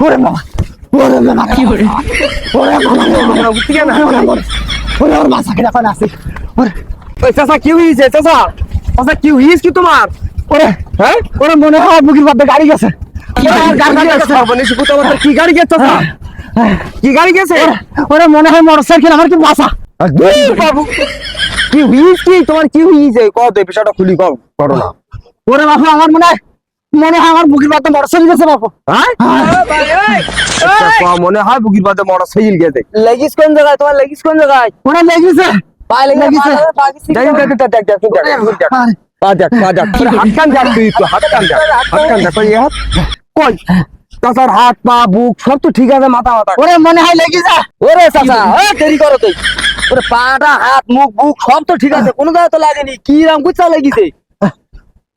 ওরে বাবা ওরে বাবা কি ওরে ওরে বাবা উঠতে কেন ওরে ওর মাথা কেটে কোন আছে ওরে ওই চাচা কি হইছে চাচা চাচা কি হইছে কি তোমার ওরে হ্যাঁ ওরে মনে হয় বুকের মধ্যে গাড়ি গেছে গাড়ি গেছে সর্বনেশ পুতো কি গাড়ি গেছে চাচা কি গাড়ি গেছে ওরে মনে হয় মোটরসাইকেল আমার কি বাসা বাবু কি হইছে কি তোমার কি হইছে কত এই বিষয়টা খুলি কও করো না ওরে বাবা আমার মনে হয় আমার বুকের মধ্যে মোটরসাইকেল গেছে বাবা হ্যাঁ মনে হয় বুকির বাদে মোটরসাইকেল গেছে লেগিস কোন জায়গায় তোমার লেগিস কোন জায়গায় ওরে লেগেছে পা লেগিছে দেখ হাত কান যাক তুই তো হাত কান যাক কই হাত কই তাছাড়া হাত পা বুক সব তো ঠিক আছে মাথা মাথা ওরে মনে হয় লেগেছে ওরে চাচা দেরি করো তুই ওরে পাটা হাত মুখ বুক সব তো ঠিক আছে কোনো জায়গায় তো লাগেনি কি রাম কুচা লেগিছে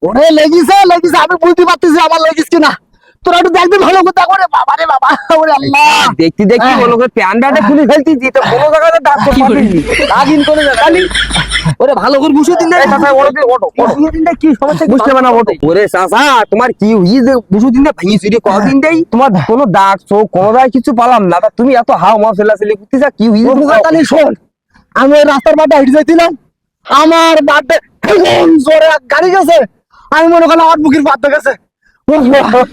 ওরে লেগেছে আমি বুঝতে পারতেছি আমার লেগেছে কিনা তোরা একটু দেখবি ভালো কথা করে বাবা রে বাবা ওরে আল্লাহ দেখতে দেখতে বলো প্যান্ডাটা খুলে ফেলতি দিতে কোনো জায়গাতে দাগ করতে পারবি লাগিন কোন জায়গায় ওরে ভালো করে বুঝে দিন এই চাচা ওরে ওটো বুঝে দিন কি সমস্যা বুঝতে পারনা ওটো ওরে চাচা তোমার কি হইছে বুঝু দিন না ভাঙি চুরি কদিন দেই তোমার কোনো দাগ চোখ কোনো দাগ কিছু পালাম না তা তুমি এত হাও মাও ছেলাছেলি করতেছ কি হইছে তাহলে শোন আমি ওই রাস্তার বাটে হেঁটে যাইছিলাম আমার বাটে জোরে গাড়ি গেছে আমি মনে করলাম আমার বুকের বাদ গেছে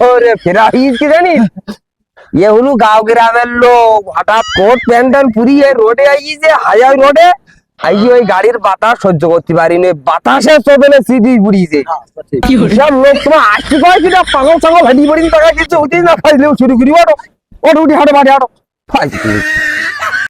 ওরে ফেরা কি জানিস ये हलो गांव ग्रामेर लोग हठाৎ कोट প্যান্ট পুরিয়ে রোডে আইছে হাইওয়ে রোডে আইজি ওই গাড়ির বাতাস সহ্য করতে পারিনি বাতাসে চোবেলে সিডি পুড়িয়েছে সব লোক তোমার আসতে পারে কিনা পাগল ছাগল হাঁটি পড়িনি টাকা কিছু হতেই না ফাইলেও শুরু করি ওটো ওটো উঠি হাঁটো বাড়ি হাঁটো ফাইল